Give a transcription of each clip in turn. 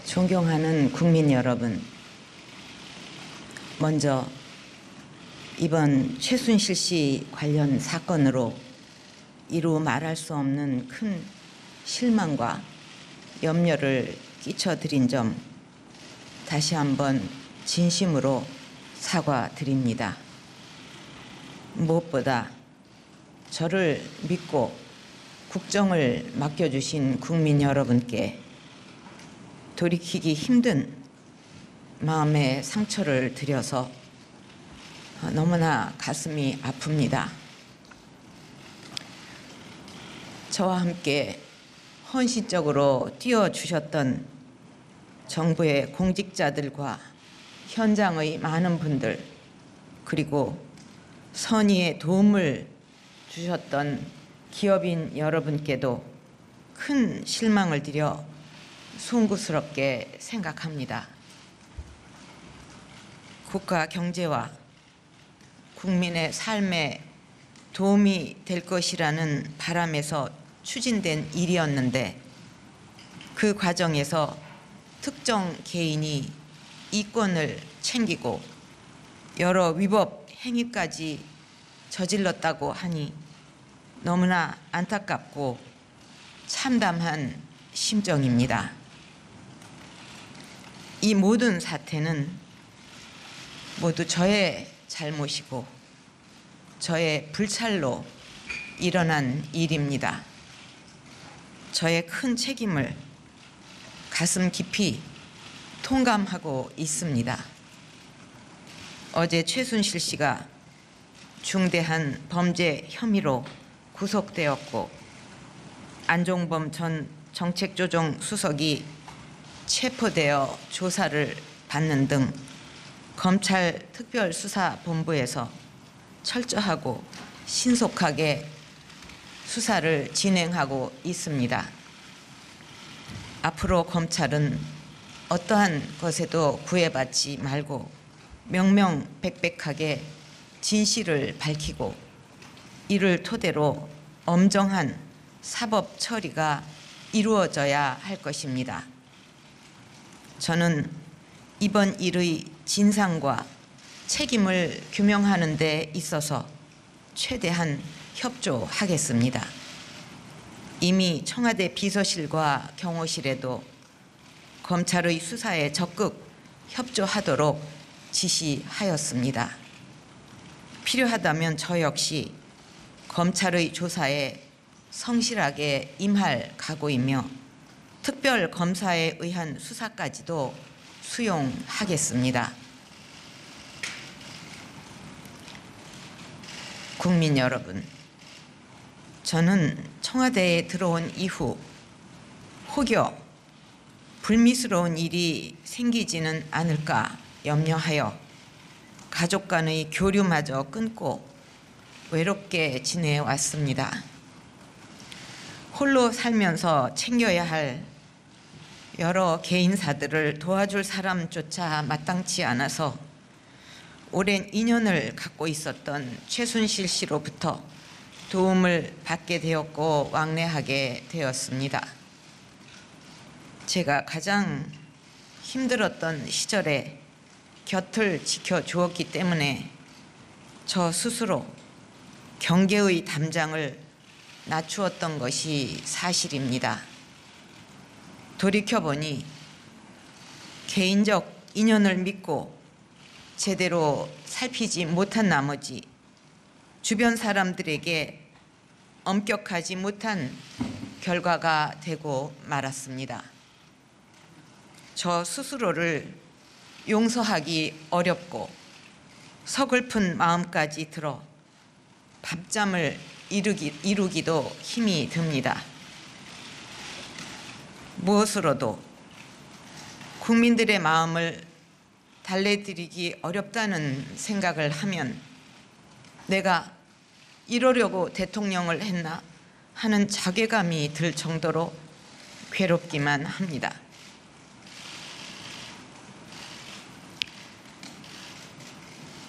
존경하는 국민 여러분, 먼저 이번 최순실 씨 관련 사건으로 이루 말할 수 없는 큰 실망과 염려를 끼쳐드린 점 다시 한번 진심으로 사과드립니다. 무엇보다 저를 믿고 국정을 맡겨주신 국민 여러분께 돌이키기 힘든 마음의 상처를 드려서 너무나 가슴이 아픕니다. 저와 함께 헌신적으로 뛰어주셨던 정부의 공직자들과 현장의 많은 분들, 그리고 선의의 도움을 주셨던 기업인 여러분께도 큰 실망을 드려 송구스럽게 생각합니다. 국가 경제와 국민의 삶에 도움이 될 것이라는 바람에서 추진된 일이었는데, 그 과정에서 특정 개인이 이권을 챙기고 여러 위법 행위까지 저질렀다고 하니 너무나 안타깝고 참담한 심정입니다. 이 모든 사태는 모두 저의 잘못이고 저의 불찰로 일어난 일입니다. 저의 큰 책임을 가슴 깊이 통감하고 있습니다. 어제 최순실 씨가 중대한 범죄 혐의로 구속되었고, 안종범 전 정책조정수석이 체포되어 조사를 받는 등 검찰 특별수사본부에서 철저하고 신속하게 수사를 진행하고 있습니다. 앞으로 검찰은 어떠한 것에도 구애받지 말고 명명백백하게 진실을 밝히고 이를 토대로 엄정한 사법 처리가 이루어져야 할 것입니다. 저는 이번 일의 진상과 책임을 규명하는 데 있어서 최대한 협조하겠습니다. 이미 청와대 비서실과 경호실에도 검찰의 수사에 적극 협조하도록 지시하였습니다. 필요하다면 저 역시 검찰의 조사에 성실하게 임할 각오이며 특별검사에 의한 수사까지도 수용하겠습니다. 국민 여러분, 저는 청와대에 들어온 이후 혹여 불미스러운 일이 생기지는 않을까 염려하여 가족 간의 교류마저 끊고 외롭게 지내왔습니다. 홀로 살면서 챙겨야 할 여러 개인사들을 도와줄 사람조차 마땅치 않아서 오랜 인연을 갖고 있었던 최순실 씨로부터 도움을 받게 되었고 왕래하게 되었습니다. 제가 가장 힘들었던 시절에 곁을 지켜주었기 때문에 저 스스로 경계의 담장을 낮추었던 것이 사실입니다. 돌이켜보니 개인적 인연을 믿고 제대로 살피지 못한 나머지 주변 사람들에게 엄격하지 못한 결과가 되고 말았습니다. 저 스스로를 용서하기 어렵고 서글픈 마음까지 들어 밤잠을 이루기도 힘이 듭니다. 무엇으로도 국민들의 마음을 달래드리기 어렵다는 생각을 하면 내가 이러려고 대통령을 했나 하는 자괴감이 들 정도로 괴롭기만 합니다.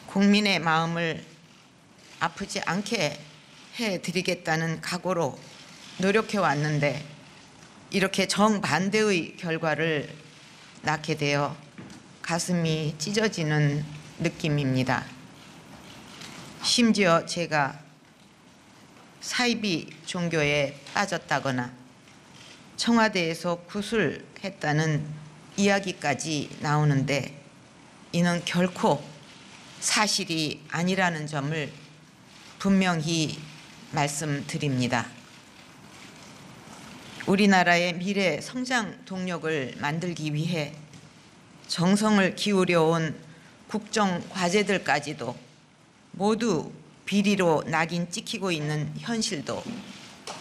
국민의 마음을 아프지 않게 해드리겠다는 각오로 노력해 왔는데 이렇게 정반대의 결과를 낳게 되어 가슴이 찢어지는 느낌입니다. 심지어 제가 사이비 종교에 빠졌다거나 청와대에서 구술했다는 이야기까지 나오는데 이는 결코 사실이 아니라는 점을 분명히 말씀드립니다. 우리나라의 미래 성장 동력을 만들기 위해 정성을 기울여온 국정 과제들까지도 모두 비리로 낙인 찍히고 있는 현실도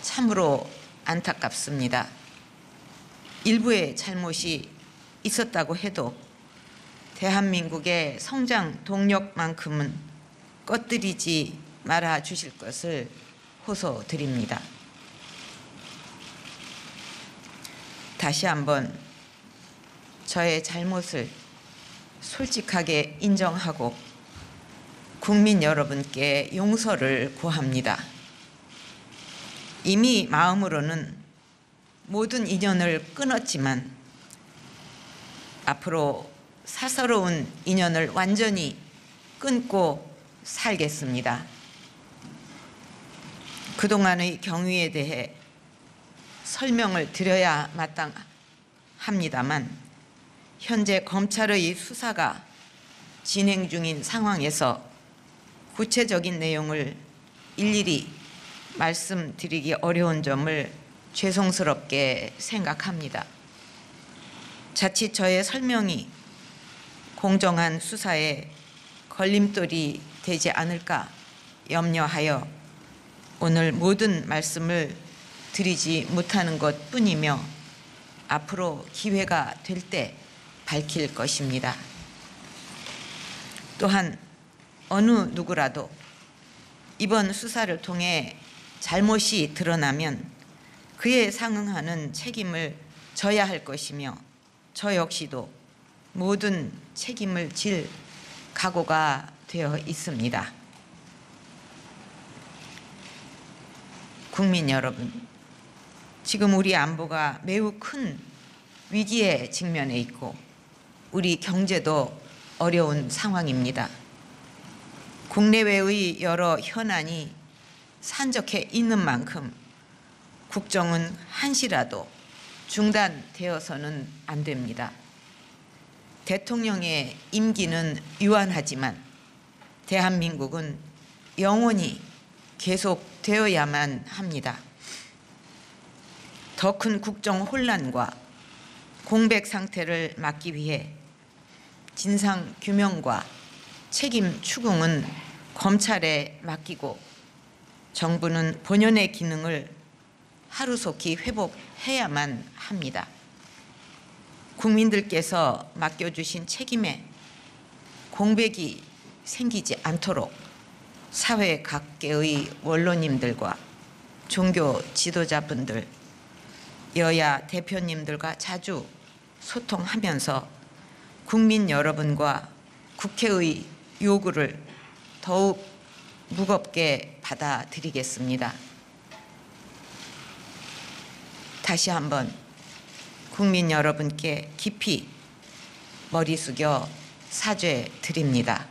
참으로 안타깝습니다. 일부의 잘못이 있었다고 해도 대한민국의 성장 동력만큼은 꺼뜨리지 말아 주실 것을 호소드립니다. 다시 한번 저의 잘못을 솔직하게 인정하고 국민 여러분께 용서를 구합니다. 이미 마음으로는 모든 인연을 끊었지만 앞으로 사서로운 인연을 완전히 끊고 살겠습니다. 그동안의 경위에 대해 설명을 드려야 마땅합니다만 현재 검찰의 수사가 진행 중인 상황에서 구체적인 내용을 일일이 말씀드리기 어려운 점을 죄송스럽게 생각합니다. 자칫 저의 설명이 공정한 수사에 걸림돌이 되지 않을까 염려하여 오늘 모든 말씀을 드리지 못하는 것뿐이며 앞으로 기회가 될 때 밝힐 것입니다. 또한 어느 누구라도 이번 수사를 통해 잘못이 드러나면 그에 상응하는 책임을 져야 할 것이며 저 역시도 모든 책임을 질 각오가 되어 있습니다. 국민 여러분, 지금 우리 안보가 매우 큰 위기에 직면해 있고 우리 경제도 어려운 상황입니다. 국내외의 여러 현안이 산적해 있는 만큼 국정은 한시라도 중단되어서는 안 됩니다. 대통령의 임기는 유한하지만 대한민국은 영원히 계속되어야만 합니다. 더 큰 국정 혼란과 공백 상태를 막기 위해 진상 규명과 책임 추궁은 검찰에 맡기고 정부는 본연의 기능을 하루속히 회복해야만 합니다. 국민들께서 맡겨주신 책임에 공백이 생기지 않도록 사회 각계의 원로님들과 종교 지도자분들, 여야 대표님들과 자주 소통하면서 국민 여러분과 국회의 요구를 더욱 무겁게 받아들이겠습니다. 다시 한번 국민 여러분께 깊이 머리 숙여 사죄드립니다.